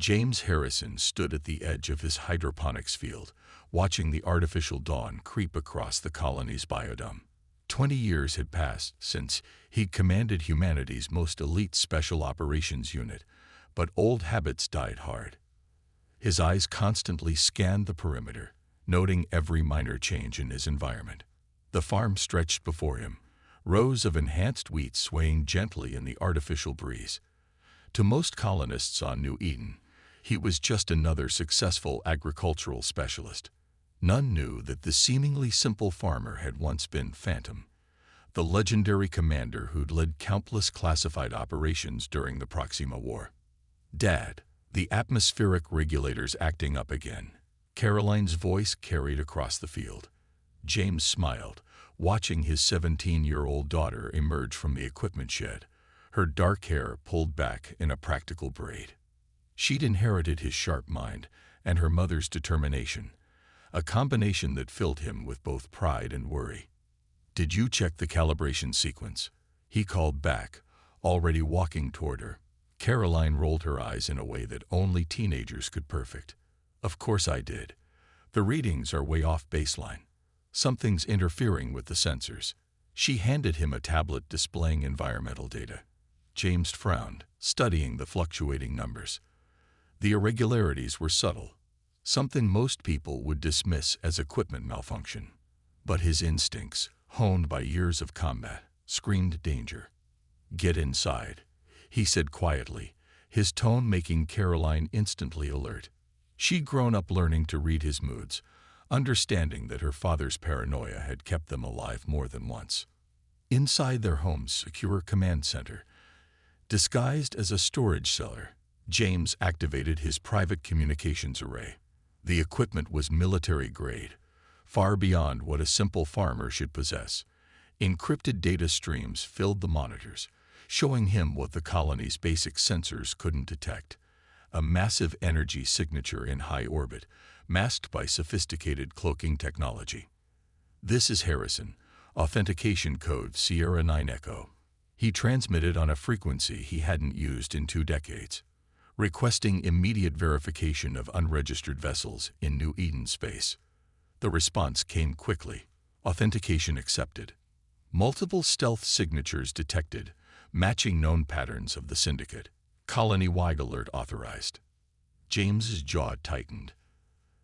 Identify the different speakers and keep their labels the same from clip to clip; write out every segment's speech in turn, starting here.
Speaker 1: James Harrison stood at the edge of his hydroponics field, watching the artificial dawn creep across the colony's biodome. 20 years had passed since he'd commanded humanity's most elite special operations unit, but old habits died hard. His eyes constantly scanned the perimeter, noting every minor change in his environment. The farm stretched before him, rows of enhanced wheat swaying gently in the artificial breeze. To most colonists on New Eden, he was just another successful agricultural specialist. None knew that the seemingly simple farmer had once been Phantom, the legendary commander who'd led countless classified operations during the Proxima War. "Dad, the atmospheric regulators acting up again," Caroline's voice carried across the field. James smiled, watching his 17-year-old daughter emerge from the equipment shed, her dark hair pulled back in a practical braid. She'd inherited his sharp mind and her mother's determination, a combination that filled him with both pride and worry. "Did you check the calibration sequence?" he called back, already walking toward her. Caroline rolled her eyes in a way that only teenagers could perfect. "Of course I did. The readings are way off baseline. Something's interfering with the sensors." She handed him a tablet displaying environmental data. James frowned, studying the fluctuating numbers. The irregularities were subtle, something most people would dismiss as equipment malfunction. But his instincts, honed by years of combat, screamed danger. "Get inside," he said quietly, his tone making Caroline instantly alert. She'd grown up learning to read his moods, understanding that her father's paranoia had kept them alive more than once. Inside their home's secure command center, disguised as a storage cellar, James activated his private communications array. The equipment was military-grade, far beyond what a simple farmer should possess. Encrypted data streams filled the monitors, showing him what the colony's basic sensors couldn't detect: a massive energy signature in high orbit, masked by sophisticated cloaking technology. "This is Harrison, authentication code Sierra 9 Echo." He transmitted on a frequency he hadn't used in 2 decades, requesting immediate verification of unregistered vessels in New Eden space. The response came quickly. Authentication accepted. Multiple stealth signatures detected, matching known patterns of the syndicate. Colony-wide alert authorized. James's jaw tightened.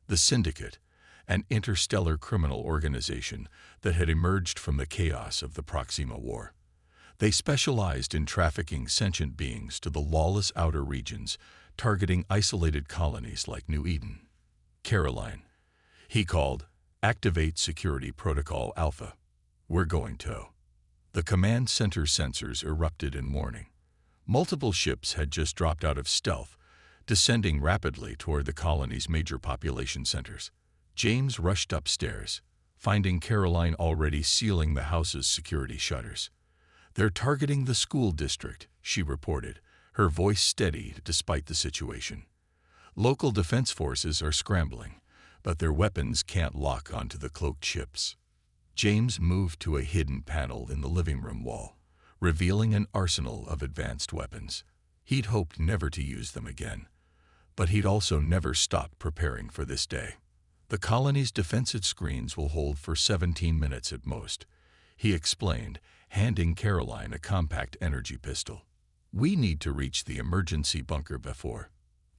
Speaker 1: The syndicate, an interstellar criminal organization that had emerged from the chaos of the Proxima War. They specialized in trafficking sentient beings to the lawless outer regions, targeting isolated colonies like New Eden. "Caroline," he called, "activate Security Protocol Alpha. We're going to." The command center sensors erupted in warning. Multiple ships had just dropped out of stealth, descending rapidly toward the colony's major population centers. James rushed upstairs, finding Caroline already sealing the house's security shutters. "They're targeting the school district," she reported, her voice steady despite the situation. "Local defense forces are scrambling, but their weapons can't lock onto the cloaked ships." James moved to a hidden panel in the living room wall, revealing an arsenal of advanced weapons. He'd hoped never to use them again, but he'd also never stopped preparing for this day. "The colony's defensive screens will hold for 17 minutes at most," he explained, handing Caroline a compact energy pistol. "We need to reach the emergency bunker before."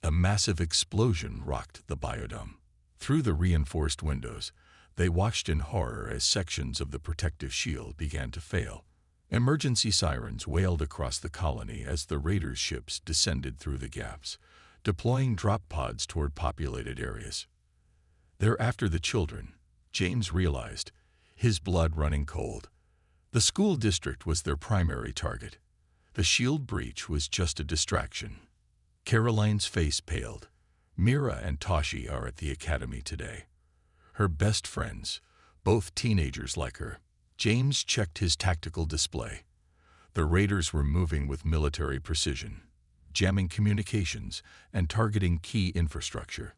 Speaker 1: A massive explosion rocked the biodome. Through the reinforced windows, they watched in horror as sections of the protective shield began to fail. Emergency sirens wailed across the colony as the raiders' ships descended through the gaps, deploying drop pods toward populated areas. "They're after the children," James realized, his blood running cold. The school district was their primary target. The shield breach was just a distraction. Caroline's face paled. "Mira and Toshi are at the academy today. Her best friends, both teenagers like her." James checked his tactical display. The raiders were moving with military precision, jamming communications and targeting key infrastructure.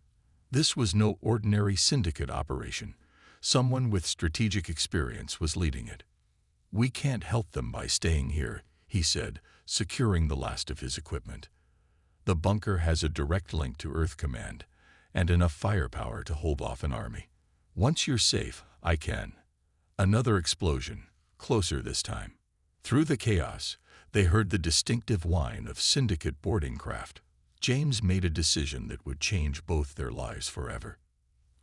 Speaker 1: This was no ordinary syndicate operation. Someone with strategic experience was leading it. "We can't help them by staying here," he said, securing the last of his equipment. The bunker has a direct link to Earth Command and enough firepower to hold off an army. Once you're safe, I can. Another explosion, closer this time. Through the chaos, they heard the distinctive whine of Syndicate boarding craft. James made a decision that would change both their lives forever.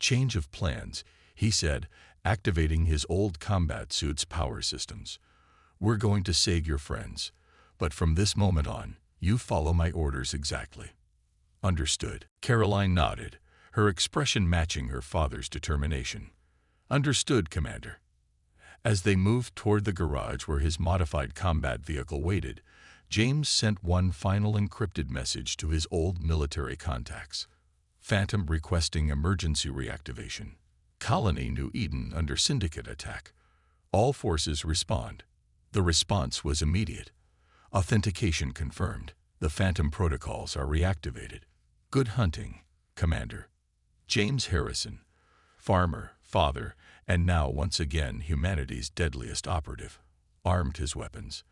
Speaker 1: Change of plans, he said, activating his old combat suit's power systems. We're going to save your friends, but from this moment on, you follow my orders exactly. Understood. Caroline nodded, her expression matching her father's determination. Understood, Commander. As they moved toward the garage where his modified combat vehicle waited, James sent one final encrypted message to his old military contacts. Phantom requesting emergency reactivation. Colony New Eden under Syndicate attack. All forces respond. The response was immediate. Authentication confirmed. The Phantom protocols are reactivated. Good hunting, Commander. James Harrison, farmer, father, and now once again humanity's deadliest operative, armed his weapons.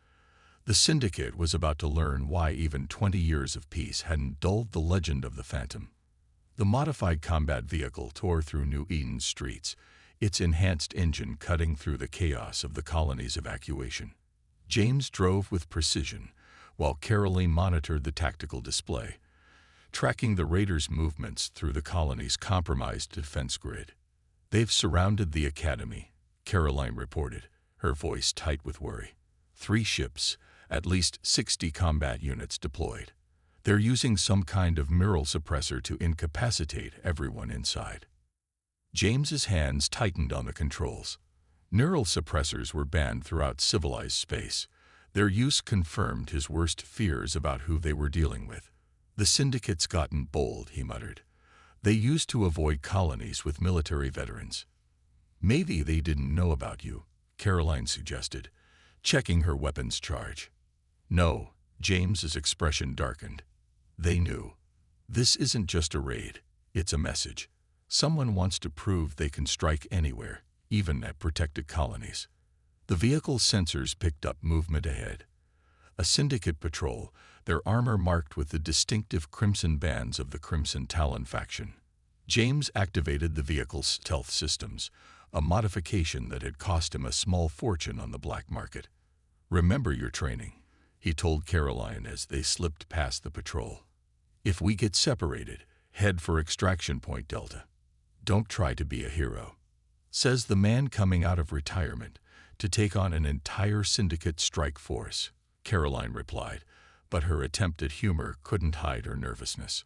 Speaker 1: The Syndicate was about to learn why even 20 years of peace hadn't dulled the legend of the Phantom. The modified combat vehicle tore through New Eden's streets, its enhanced engine cutting through the chaos of the colony's evacuation. James drove with precision, while Caroline monitored the tactical display, tracking the raiders' movements through the colony's compromised defense grid. They've surrounded the academy, Caroline reported, her voice tight with worry. 3 ships, at least 60 combat units deployed. They're using some kind of mineral suppressor to incapacitate everyone inside. James's hands tightened on the controls. Neural suppressors were banned throughout civilized space. Their use confirmed his worst fears about who they were dealing with. The Syndicate's gotten bold, he muttered. They used to avoid colonies with military veterans. Maybe they didn't know about you, Caroline suggested, checking her weapons charge. No, James's expression darkened. They knew. This isn't just a raid, it's a message. Someone wants to prove they can strike anywhere, even at protected colonies. The vehicle's sensors picked up movement ahead. A Syndicate patrol, their armor marked with the distinctive crimson bands of the Crimson Talon faction. James activated the vehicle's stealth systems, a modification that had cost him a small fortune on the black market. Remember your training, he told Caroline as they slipped past the patrol. If we get separated, head for Extraction Point Delta. Don't try to be a hero. Says the man coming out of retirement to take on an entire Syndicate strike force, Caroline replied, but her attempt at humor couldn't hide her nervousness.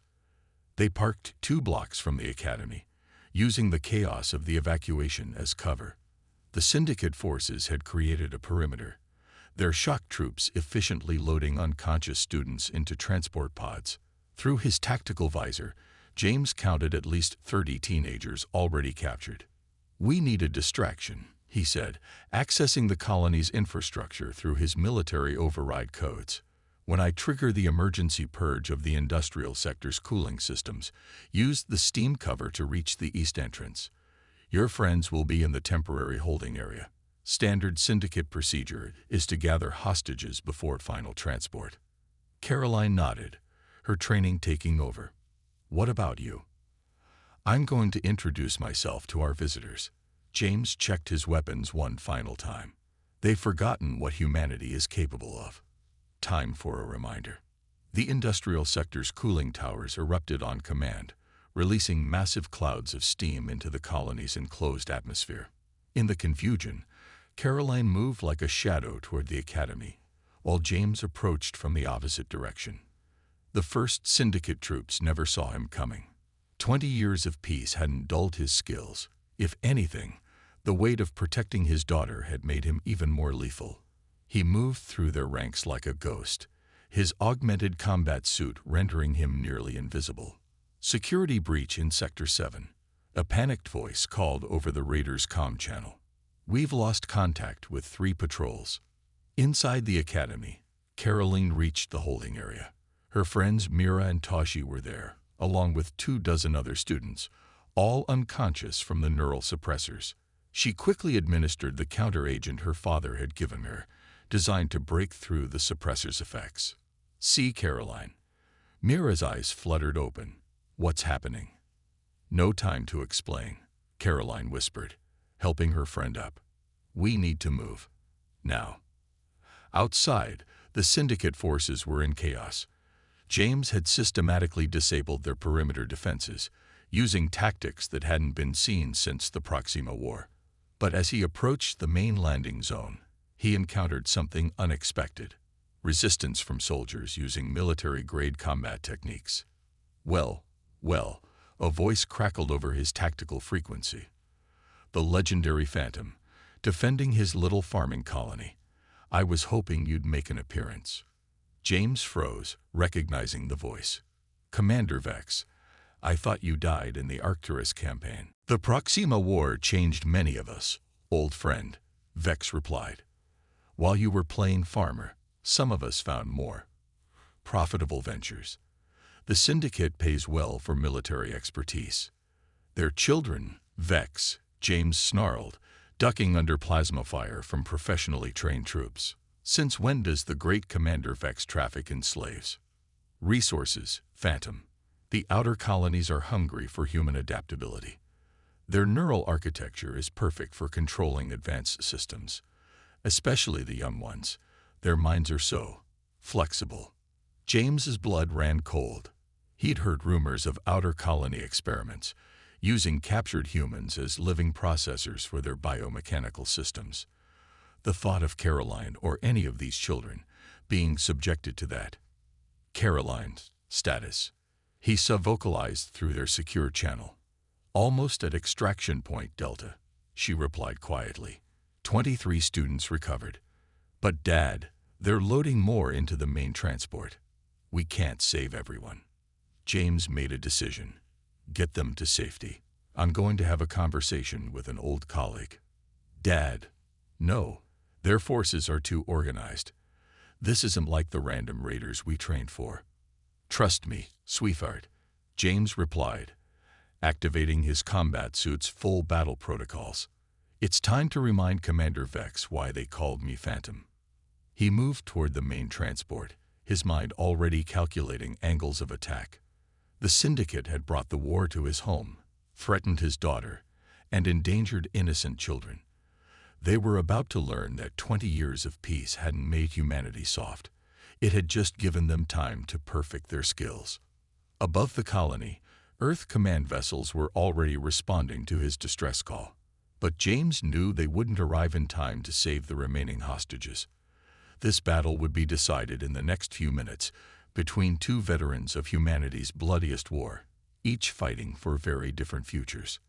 Speaker 1: They parked 2 blocks from the academy, using the chaos of the evacuation as cover. The Syndicate forces had created a perimeter, their shock troops efficiently loading unconscious students into transport pods. Through his tactical visor, James counted at least 30 teenagers already captured. We need a distraction, he said, accessing the colony's infrastructure through his military override codes. When I trigger the emergency purge of the industrial sector's cooling systems, use the steam cover to reach the east entrance. Your friends will be in the temporary holding area. Standard Syndicate procedure is to gather hostages before final transport. Caroline nodded, her training taking over. What about you? I'm going to introduce myself to our visitors. James checked his weapons one final time. They've forgotten what humanity is capable of. Time for a reminder. The industrial sector's cooling towers erupted on command, releasing massive clouds of steam into the colony's enclosed atmosphere. In the confusion, Caroline moved like a shadow toward the academy, while James approached from the opposite direction. The first Syndicate troops never saw him coming. 20 years of peace hadn't dulled his skills. If anything, the weight of protecting his daughter had made him even more lethal. He moved through their ranks like a ghost, his augmented combat suit rendering him nearly invisible. Security breach in Sector 7. A panicked voice called over the raiders' comm channel. We've lost contact with 3 patrols. Inside the academy, Caroline reached the holding area. Her friends Mira and Toshi were there, along with 24 other students, all unconscious from the neural suppressors. She quickly administered the counteragent her father had given her, designed to break through the suppressor's effects. See, Caroline. Mira's eyes fluttered open. What's happening? No time to explain, Caroline whispered, helping her friend up. We need to move. Now. Outside, the syndicate forces were in chaos. James had systematically disabled their perimeter defenses, using tactics that hadn't been seen since the Proxima War. But as he approached the main landing zone, he encountered something unexpected: resistance from soldiers using military-grade combat techniques. Well, a voice crackled over his tactical frequency. The legendary Phantom, defending his little farming colony. I was hoping you'd make an appearance. James froze, recognizing the voice. Commander Vex, I thought you died in the Arcturus campaign. The Proxima War changed many of us, old friend, Vex replied. While you were playing farmer, some of us found more profitable ventures. The syndicate pays well for military expertise. Their children, Vex, James snarled, ducking under plasma fire from professionally trained troops. Since when does the great Commander Vex traffic in slaves? Resources, Phantom. The outer colonies are hungry for human adaptability. Their neural architecture is perfect for controlling advanced systems, especially the young ones. Their minds are so flexible. James's blood ran cold. He'd heard rumors of outer colony experiments, using captured humans as living processors for their biomechanical systems. The thought of Caroline or any of these children being subjected to that. Caroline's status. He vocalized through their secure channel. Almost at extraction point Delta, she replied quietly. 23 students recovered. But Dad, they're loading more into the main transport. We can't save everyone. James made a decision. Get them to safety. I'm going to have a conversation with an old colleague. Dad, no, their forces are too organized. This isn't like the random raiders we trained for. Trust me, sweetheart, James replied, activating his combat suit's full battle protocols. It's time to remind Commander Vex why they called me Phantom. He moved toward the main transport, his mind already calculating angles of attack. The syndicate had brought the war to his home, threatened his daughter, and endangered innocent children. They were about to learn that 20 years of peace hadn't made humanity soft. It had just given them time to perfect their skills. Above the colony, Earth command vessels were already responding to his distress call. But James knew they wouldn't arrive in time to save the remaining hostages. This battle would be decided in the next few minutes between two veterans of humanity's bloodiest war, each fighting for very different futures.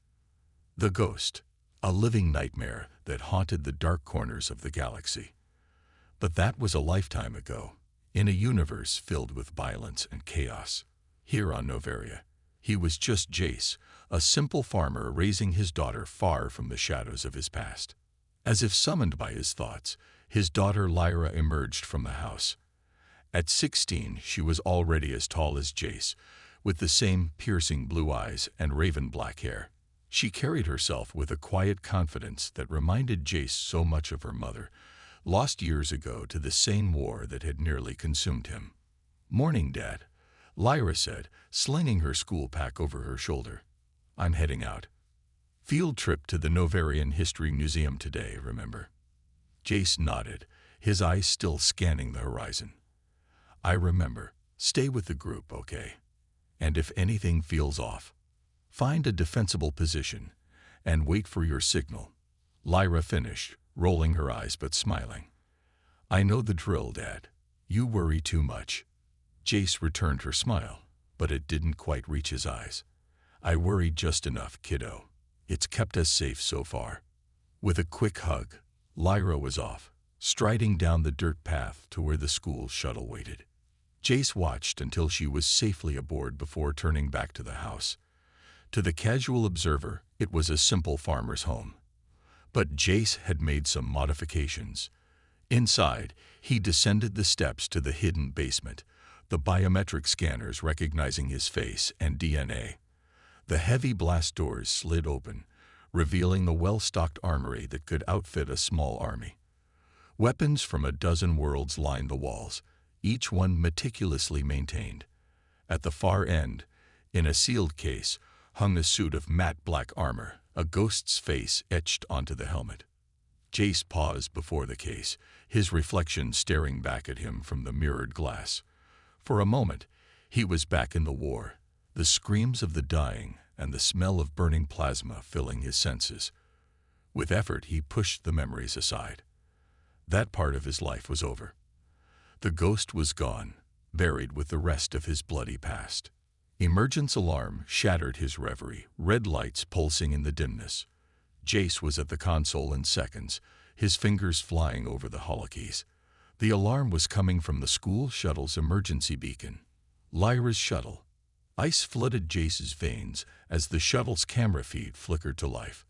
Speaker 1: The Ghost, a living nightmare that haunted the dark corners of the galaxy. But that was a lifetime ago, in a universe filled with violence and chaos. Here on Noveria, he was just Jace, a simple farmer raising his daughter far from the shadows of his past. As if summoned by his thoughts, his daughter Lyra emerged from the house. At 16, she was already as tall as Jace, with the same piercing blue eyes and raven black hair. She carried herself with a quiet confidence that reminded Jace so much of her mother, lost years ago to the same war that had nearly consumed him. "Morning, Dad," Lyra said, slinging her school pack over her shoulder. "I'm heading out. Field trip to the Novarian History Museum today, remember?" Jace nodded, his eyes still scanning the horizon. "I remember. Stay with the group, okay? And if anything feels off, find a defensible position and wait for your signal," Lyra finished, rolling her eyes but smiling. "I know the drill, Dad. You worry too much." Jace returned her smile, but it didn't quite reach his eyes. "I worried just enough, kiddo. It's kept us safe so far." With a quick hug, Lyra was off, striding down the dirt path to where the school shuttle waited. Jace watched until she was safely aboard before turning back to the house. To the casual observer, it was a simple farmer's home. But Jace had made some modifications. Inside, he descended the steps to the hidden basement, the biometric scanners recognizing his face and DNA. The heavy blast doors slid open, revealing a well-stocked armory that could outfit a small army. Weapons from a dozen worlds lined the walls, each one meticulously maintained. At the far end, in a sealed case, hung a suit of matte black armor, a ghost's face etched onto the helmet. Jace paused before the case, his reflection staring back at him from the mirrored glass. For a moment, he was back in the war, the screams of the dying and the smell of burning plasma filling his senses. With effort, he pushed the memories aside. That part of his life was over. The ghost was gone, buried with the rest of his bloody past. Emergence alarm shattered his reverie, red lights pulsing in the dimness. Jace was at the console in seconds, his fingers flying over the holokeys. The alarm was coming from the school shuttle's emergency beacon. Lyra's shuttle. Ice flooded Jace's veins as the shuttle's camera feed flickered to life.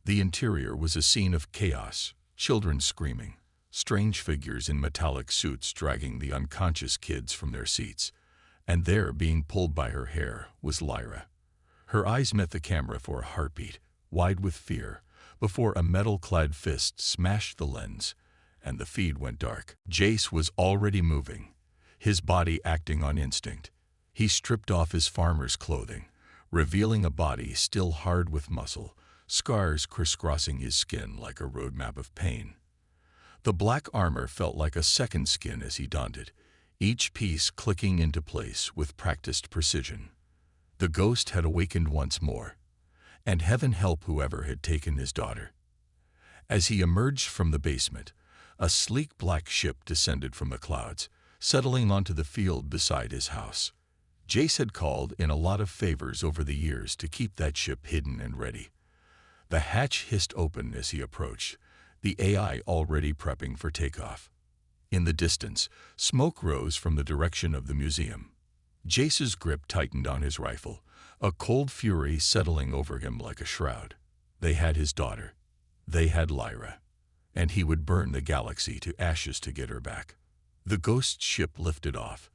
Speaker 1: The interior was a scene of chaos, children screaming, strange figures in metallic suits dragging the unconscious kids from their seats. And there, being pulled by her hair, was Lyra. Her eyes met the camera for a heartbeat, wide with fear, before a metal-clad fist smashed the lens, and the feed went dark. Jace was already moving, his body acting on instinct. He stripped off his farmer's clothing, revealing a body still hard with muscle, scars crisscrossing his skin like a roadmap of pain. The black armor felt like a second skin as he donned it, each piece clicking into place with practiced precision. The ghost had awakened once more, and heaven help whoever had taken his daughter. As he emerged from the basement, a sleek black ship descended from the clouds, settling onto the field beside his house. Jace had called in a lot of favors over the years to keep that ship hidden and ready. The hatch hissed open as he approached, the AI already prepping for takeoff. In the distance, smoke rose from the direction of the museum. Jace's grip tightened on his rifle, a cold fury settling over him like a shroud. They had his daughter. They had Lyra. And he would burn the galaxy to ashes to get her back. The ghost ship lifted off,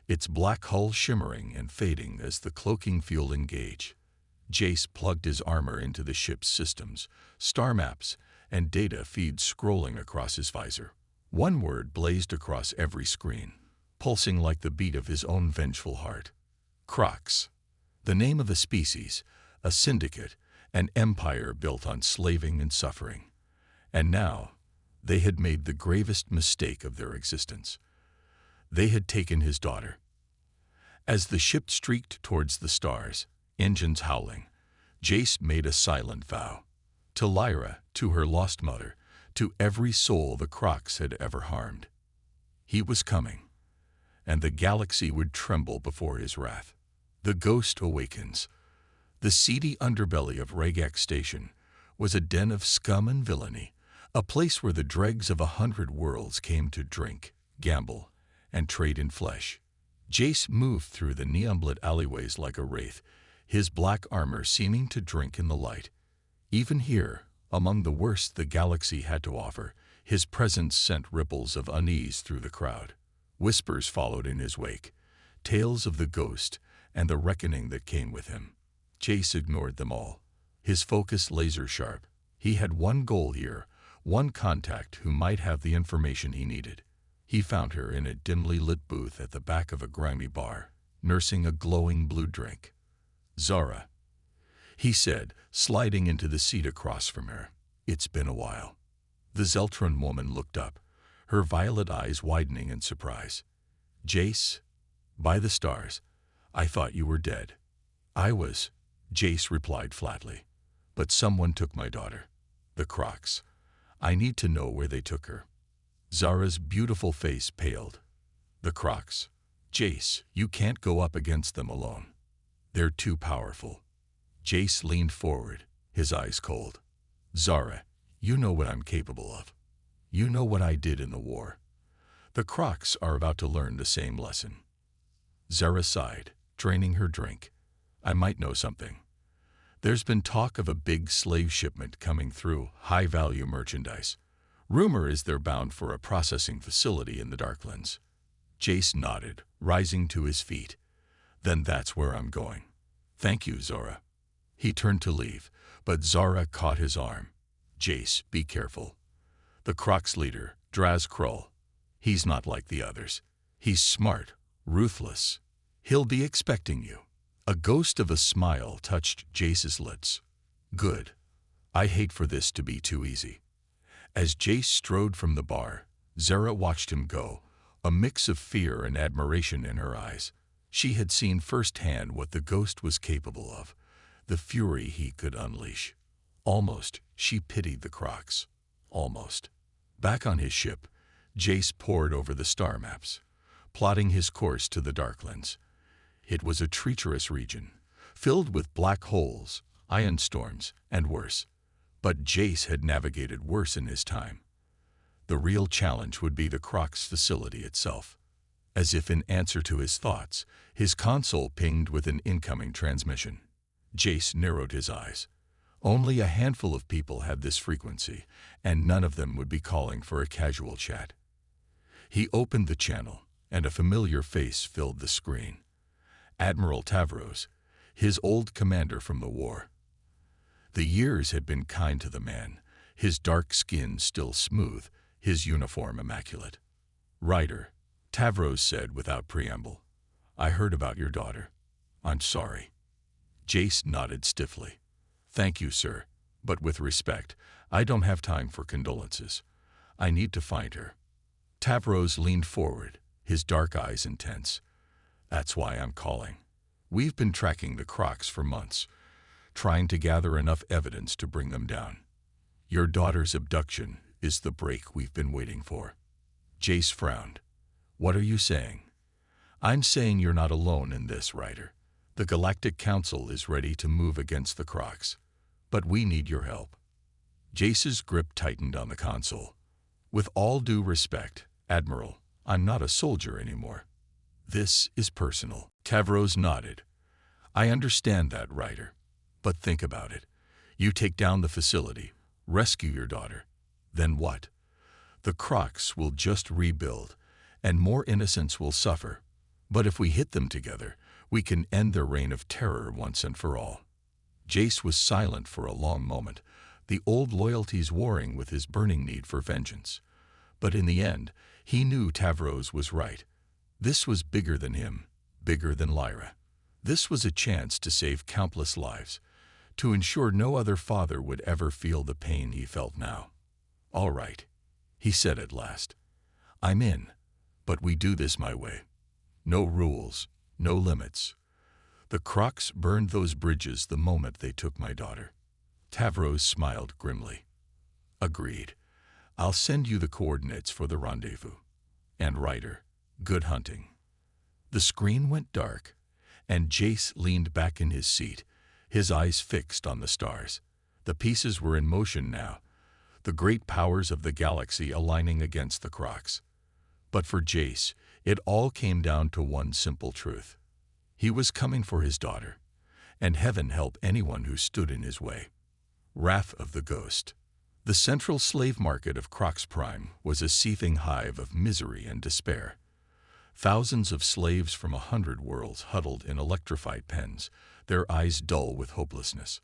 Speaker 1: its black hull shimmering and fading as the cloaking field engaged. Jace plugged his armor into the ship's systems, star maps, and data feeds scrolling across his visor. One word blazed across every screen, pulsing like the beat of his own vengeful heart. Crocs. The name of a species, a syndicate, an empire built on slaving and suffering. And now, they had made the gravest mistake of their existence. They had taken his daughter. As the ship streaked towards the stars, engines howling, Jace made a silent vow. To Lyra, to her lost mother, to every soul the Crocs had ever harmed. He was coming, and the galaxy would tremble before his wrath. The ghost awakens. The seedy underbelly of Regax Station was a den of scum and villainy, a place where the dregs of 100 worlds came to drink, gamble, and trade in flesh. Jace moved through the neon-lit alleyways like a wraith, his black armor seeming to drink in the light. Even here, among the worst the galaxy had to offer, his presence sent ripples of unease through the crowd. Whispers followed in his wake, tales of the ghost and the reckoning that came with him. Jace ignored them all, his focus laser-sharp. He had one goal here, one contact who might have the information he needed. He found her in a dimly lit booth at the back of a grimy bar, nursing a glowing blue drink. "Zara," he said, sliding into the seat across from her. "It's been a while." The Zeltron woman looked up, her violet eyes widening in surprise. "Jace, by the stars, I thought you were dead." "I was," Jace replied flatly. "But someone took my daughter. The Crocs. I need to know where they took her." Zara's beautiful face paled. "The Crocs. Jace, you can't go up against them alone. They're too powerful." Jace leaned forward, his eyes cold. "Zara, you know what I'm capable of. You know what I did in the war. The Crocs are about to learn the same lesson." Zara sighed, draining her drink. "I might know something. There's been talk of a big slave shipment coming through, high-value merchandise. Rumor is they're bound for a processing facility in the Darklands." Jace nodded, rising to his feet. "Then that's where I'm going. Thank you, Zara." He turned to leave, but Zara caught his arm. "Jace, be careful. The Crocs leader, Draz Krull, he's not like the others. He's smart, ruthless. He'll be expecting you. A ghost of a smile touched Jace's lips. Good. I hate for this to be too easy. As Jace strode from the bar, Zara watched him go, a mix of fear and admiration in her eyes. She had seen firsthand what the ghost was capable of, the fury he could unleash. Almost, she pitied the Crocs. Almost. Back on his ship, Jace pored over the star maps, plotting his course to the Darklands. It was a treacherous region, filled with black holes, ion storms, and worse. But Jace had navigated worse in his time. The real challenge would be the Crocs facility itself. As if in answer to his thoughts, his console pinged with an incoming transmission. Jace narrowed his eyes. Only a handful of people had this frequency, and none of them would be calling for a casual chat. He opened the channel, and a familiar face filled the screen. Admiral Tavros, his old commander from the war. The years had been kind to the man, his dark skin still smooth, his uniform immaculate. "Ryder," Tavros said without preamble, "I heard about your daughter. I'm sorry." Jace nodded stiffly. "Thank you, sir, but with respect, I don't have time for condolences. I need to find her." Tavros leaned forward, his dark eyes intense. "That's why I'm calling. We've been tracking the Crocs for months, trying to gather enough evidence to bring them down. Your daughter's abduction is the break we've been waiting for." Jace frowned. "What are you saying?" "I'm saying you're not alone in this, Ryder. The Galactic Council is ready to move against the Crocs, but we need your help." Jace's grip tightened on the console. "With all due respect, Admiral, I'm not a soldier anymore. This is personal." Tavros nodded. "I understand that, Ryder. But think about it. You take down the facility, rescue your daughter. Then what? The Crocs will just rebuild, and more innocents will suffer. But if we hit them together, we can end their reign of terror once and for all." Jace was silent for a long moment, the old loyalties warring with his burning need for vengeance. But in the end, he knew Tavros was right. This was bigger than him, bigger than Lyra. This was a chance to save countless lives, to ensure no other father would ever feel the pain he felt now. "All right," he said at last. "I'm in, but we do this my way. No rules, no limits. The Crocs burned those bridges the moment they took my daughter." Tavros smiled grimly. "Agreed. I'll send you the coordinates for the rendezvous. And Ryder, good hunting." The screen went dark, and Jace leaned back in his seat, his eyes fixed on the stars. The pieces were in motion now, the great powers of the galaxy aligning against the Crocs. But for Jace, it all came down to one simple truth. He was coming for his daughter, and heaven help anyone who stood in his way. Wrath of the Ghost. The central slave market of Crocs Prime was a seething hive of misery and despair. Thousands of slaves from 100 worlds huddled in electrified pens, their eyes dull with hopelessness.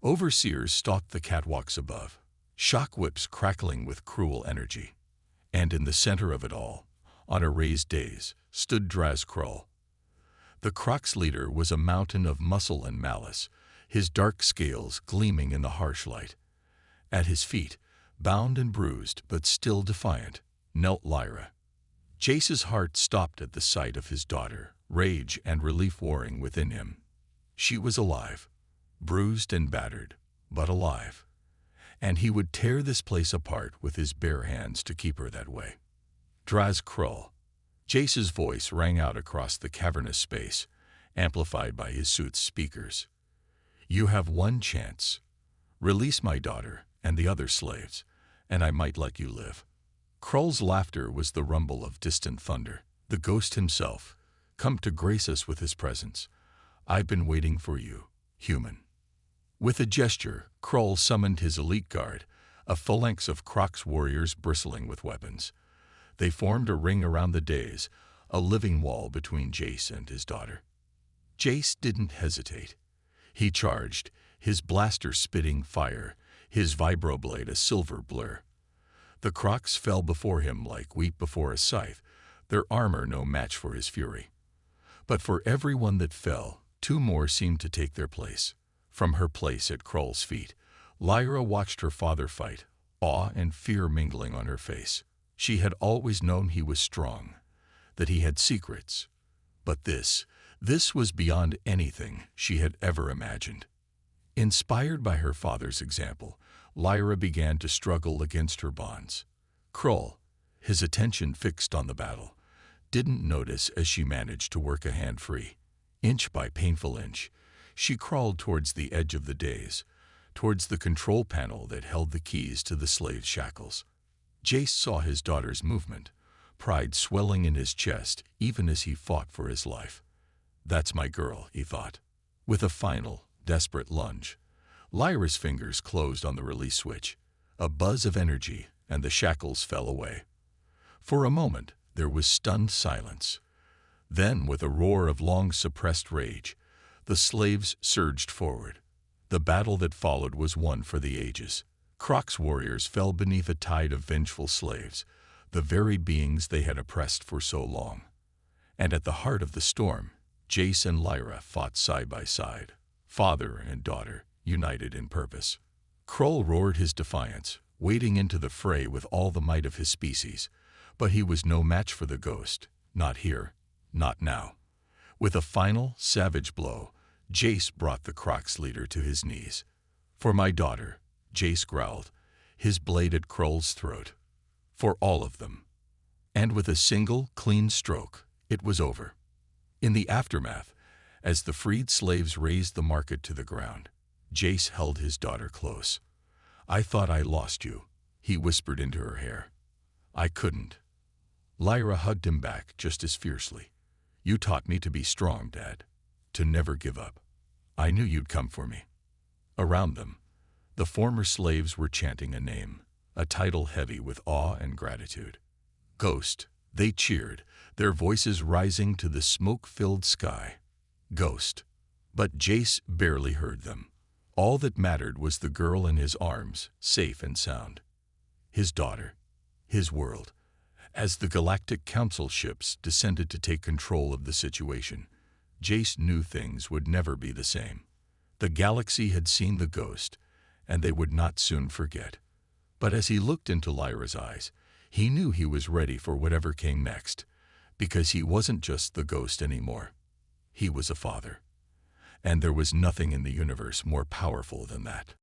Speaker 1: Overseers stalked the catwalks above, shock whips crackling with cruel energy. And in the center of it all, on a raised dais, stood Draz Krull. The Crocs leader was a mountain of muscle and malice, his dark scales gleaming in the harsh light. At his feet, bound and bruised but still defiant, knelt Lyra. Jace's heart stopped at the sight of his daughter, rage and relief warring within him. She was alive, bruised and battered, but alive. And he would tear this place apart with his bare hands to keep her that way. "Draz Krull." Jace's voice rang out across the cavernous space, amplified by his suit's speakers. "You have one chance. Release my daughter and the other slaves, and I might let you live." Krull's laughter was the rumble of distant thunder. "The ghost himself, come to grace us with his presence. I've been waiting for you, human." With a gesture, Krull summoned his elite guard, a phalanx of Crocs warriors bristling with weapons. They formed a ring around the dais, a living wall between Jace and his daughter. Jace didn't hesitate. He charged, his blaster spitting fire, his vibroblade a silver blur. The Crocs fell before him like wheat before a scythe, their armor no match for his fury. But for every one that fell, two more seemed to take their place. From her place at Krull's feet, Lyra watched her father fight, awe and fear mingling on her face. She had always known he was strong, that he had secrets. But this was beyond anything she had ever imagined. Inspired by her father's example, Lyra began to struggle against her bonds. Krull, his attention fixed on the battle, didn't notice as she managed to work a hand free. Inch by painful inch, she crawled towards the edge of the daze, towards the control panel that held the keys to the slave's shackles. Jace saw his daughter's movement, pride swelling in his chest even as he fought for his life. That's my girl, he thought. With a final, desperate lunge, Lyra's fingers closed on the release switch. A buzz of energy, and the shackles fell away. For a moment, there was stunned silence. Then, with a roar of long-suppressed rage, the slaves surged forward. The battle that followed was one for the ages. Croc's warriors fell beneath a tide of vengeful slaves, the very beings they had oppressed for so long. And at the heart of the storm, Jace and Lyra fought side by side, father and daughter, united in purpose. Krull roared his defiance, wading into the fray with all the might of his species, but he was no match for the ghost, not here, not now. With a final, savage blow, Jace brought the Croc's leader to his knees. For my daughter, Jace growled, his blade at Krull's throat. For all of them. And with a single, clean stroke, it was over. In the aftermath, as the freed slaves razed the market to the ground, Jace held his daughter close. I thought I lost you, he whispered into her hair. I couldn't. Lyra hugged him back just as fiercely. You taught me to be strong, Dad. To never give up. I knew you'd come for me. Around them, the former slaves were chanting a name, a title heavy with awe and gratitude. Ghost, they cheered, their voices rising to the smoke-filled sky. Ghost. But Jace barely heard them. All that mattered was the girl in his arms, safe and sound. His daughter. His world. As the Galactic Council ships descended to take control of the situation, Jace knew things would never be the same. The galaxy had seen the ghost, and they would not soon forget. But as he looked into Lyra's eyes, he knew he was ready for whatever came next, because he wasn't just the ghost anymore. He was a father. And there was nothing in the universe more powerful than that.